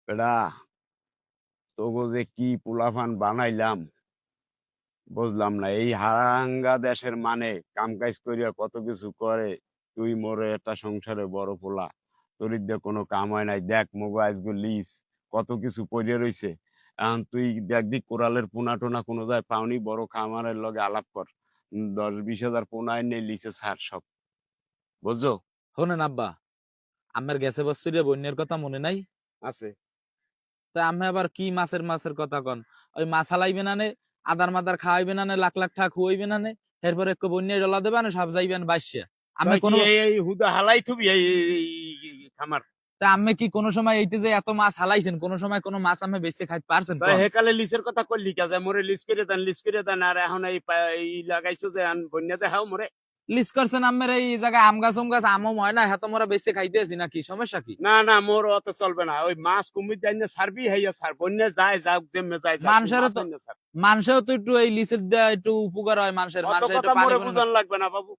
বেড়া তোগো যে কি পোলাফান বানাইলাম বুঝলাম না। এই হারাঙ্গা দেশের মানে কাম কাজ করিয়া কত কিছু করে, তুই মোরে একটা সংসারে বড় পোলা, তোর দিয়ে কোনো কাম হয় নাই। দেখ মগো আজগো লিস কত কিছু পড়ে রইছে। এখন তুই দেখবি কোরালের পোনা টোনা কোনো যায় পাওনি, বড় খামারের লগে আলাপ কর। 10-20 হাজার পোনা এনে লিসে ছাড় সব, বুঝছো? শোনেন আব্বা, আমের গেছে বছরে বন্যার কথা মনে নাই? আছে। তা আমি আবার কি মাছের মাছের কথা কন? ওই মাছ হালাইবে না নে, আদার মাদার খাওয়াইবে না নে, লাখ লাখ টাকা খুয়াইবে না নে, এরপরে একটু বন্যায় ডলা দেবে না, সব যাইবেন বাইশে। আমি তুই কি কোনো এই হুদা হালাই থুবি এই খামার? তা আমি কি কোনো সময় এইতে যে এত মাছ হালাইছেন, কোনো সময় কোনো মাছ আমি বেশি খাইতে পারছেন? তাই হেকালে লিসের কথা কইলি কাজে মোরে লিস করে দেন আর এখন এই লাগাইছো যে আন বন্যা দেখাও মোরে। লিস্ট করছেন আমের এই জায়গায় আম গাছ আমও হয় না, হ্যাঁ মোরা বেশি খাইতে আছি নাকি? সমস্যা কি? না না, মোর অত চলবে না। ওই মাছ কুমির যাই না ছাড়বি, হইয়া ছাড়, বন্যা যায় যাক যেমনে যায় যাক, মানুষেরও মাছ তো আইনা ছাড়। মানুষেও তো একটু এই লিসের দেয়া একটু উপকার হয় মানুষের। অত মানুষের একটু কথা পানি মোরে বনে না। বুঝান লাগবে না বাবু।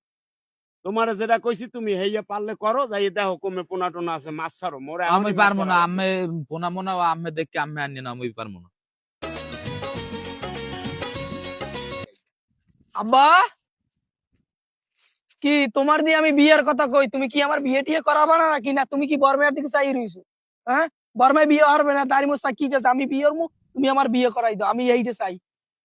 তোমারে যেটা কইছি তুমি হইয়া পারলে করো, যাই দেখো কমে পোনা টোনা আছে মাছ ছাড়ো। মোরে আমি এখনই মাছ পারবো ছাড়া না, লাগবে। আমি পোনা মোনা আমি দেখে আমি আনি না, আমি পারবো না। আব্বা, কি তোমার দিয়ে আমি বিয়ের কথা কই, তুমি কি আমার বিয়ে টিয়ে করাবা না নাকি? না তুমি কি বর্মের দিকে চাই রইছো? হ্যাঁ, বর্মে বিয়ে হবে না, দাড়ি মোস্তা কি গেছে, আমি বিয়ের মু, তুমি আমার বিয়ে করাই দাও, আমি এইটা চাই,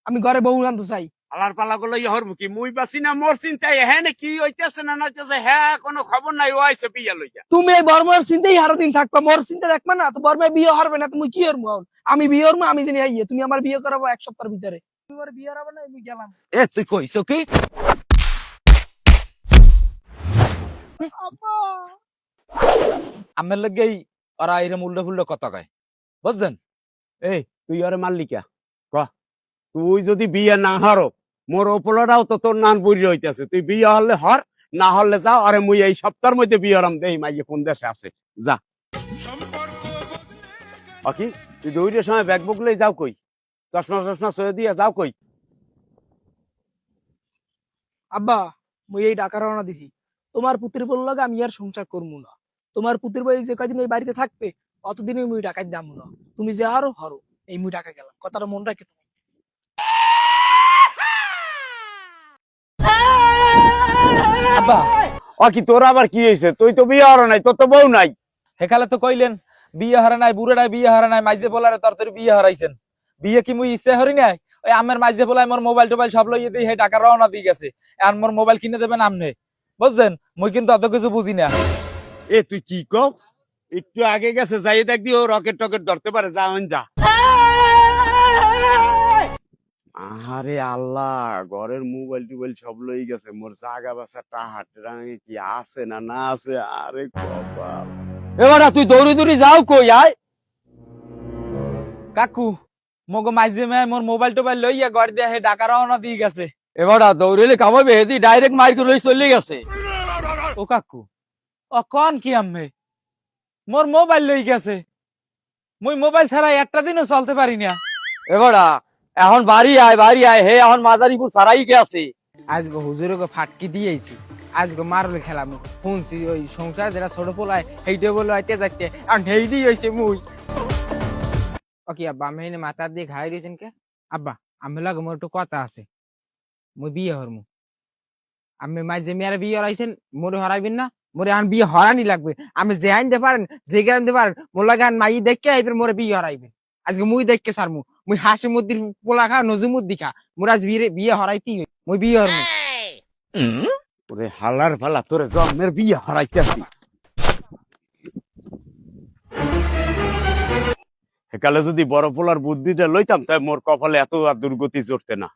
আমি ঘরে বউ আনতে চাই। আলার পালা গুলো ইহর মুখী মুই বাসি না মোর চিন্তাই হ্যাঁ কি হইতেছে না নইতেছে, হ্যাঁ কোনো খবর নাই। ও আইছে বিয়া লইয়া। তুমি এই বর্মের চিন্তাই হারা দিন থাকবা, মোর চিন্তা দেখবা না? তো বর্মে বিয়ে হবে না, তুমি কি করবো? আমি বিয়ে করবো, আমি জানি আইয়ে তুমি আমার বিয়ে করাবো 1 সপ্তাহের ভিতরে। তুমি আমার বিয়ে হবে না, আমি গেলাম। এ তুই কইছো কি? আব্বা, আমের লাগেই ওরা এরম উল্টো ফুল্টো কথা কয়, বুঝছেন? এই তুই আরে মাল্লিকা ক, তুই যদি বিয়ে না হারো মোর ওপলাটাও তো তোর নান বুড়ি হইতেছে। তুই বিয়ে হলে হর, না হলে যাও। আরে মুই এই সপ্তাহের মধ্যে বিয়ে হরাম। দেই মাইয়ে কোন দেশে আছে, যা। আকি তুই দৌড়ের সময় ব্যাগ বুকলেই যাও কই? চশমা চশমা সয়ে দিয়ে যাও কই? আব্বা, মুই এই ডাকা রওনা দিছি। তোমার পুত্রের বলল আমি আর সংসার করবো না। তোমার পুত্রের বাড়ি যে কয়দিন এই বাড়িতে থাকবে অতদিনই মুই ডাকাই দাম না। তুমি যে হারো হরো, এই মুই ডাকা গেলাম, কথাটা মন রাখে তুমি। আব্বা, আকি তোর আবার কি হয়েছে? তুই তো বিয়ে হরো নাই, তোর তো বউ নাই। হেকালে তো কইলেন বিয়ে হারা নাই, বুড়াটাই বিয়ে হারা নাই, মাইজে বলারে তরতরি বিয়ে হারাইছেন। বিয়ে কি মুই ইচ্ছে হরি নাই? ওই আমের মাইজে বলাই মোর মোবাইল টোবাইল সব লইয়ে দিই, হে টাকা রওনা দিয়ে গেছে। আর মোর মোবাইল কিনে দেবেন আমনে, বুঝছেন? মুই কিন্তু অত কিছু বুঝি না। এ তুই কি কও? একটু আগে গেছে, যাই দেখবি ও রকেট টকেট ধরতে পারে। যা যা। আরে আল্লাহ, ঘরের মোবাইল টোবাইল সব লই গেছে। মোর জাগা বাসা টাহাট রাঙে কি আছে না না আছে। আরে কপাল। এবারে তুই দৌড়ি দৌড়ি যাও কই আয়? কাকু, মগো মাইজে মেয়ে মোর মোবাইল টোবাইল লইয়া ঘর দিয়া হে টাকা রওনা দিয়ে গেছে। এবারে দৌড়িলে কামাবে, হেদি ডাইরেক্ট মাইর করে চলে গেছে। ও কাকু, ও কোন কি আম্মে? মোর মোবাইল লই গেছে, মুই মোবাইল ছাড়া একটা দিনও চলতে পারি না। এবারে এখন বাড়ি আয় হে, এখন মাদারীপুর সারাই গেছে। আজকে হুজুরকে ফাটকি দিয়েছি, আজকে মারলে খেলাম শুনছি ওই সংসার যেটা ছোট পোলায় সেইটা বলে আইতে যাচ্ছে আর হেই দিয়ে হয়েছে মুই। ওকে আব্বা, আমি এনে মাথার দিয়ে ঘাই দিয়েছেন কে? আব্বা, আমি লাগে মোর একটু কথা আছে, মুই বিয়ে হরমু। আমি মাঝে মেয়ের বিয়ে হরাইছেন, মোরে হরাইবেন না? মোরে এখন বিয়ে হরানি লাগবে। আমি যে আনতে পারেন, যে আনতে পারেন, মোর লাগে মাই দেখে আইবেন, মোরে বিয়ে হরাইবেন। আজকে মুই দেখকে সারমু, মুই হাসি মুদ্দির পোলা খা, নজুমুদ্দি খা, মোর আজ বিয়ে হরাইতেই মুই বিয়ে হরমু। ওরে হালার ফালা, তোরে জন্মের বিয়ে হারাইতেছি। সেকালে যদি বড় পোলার বুদ্ধিটা লইতাম তাই মোর কপালে এত আর দুর্গতি জড়তে না।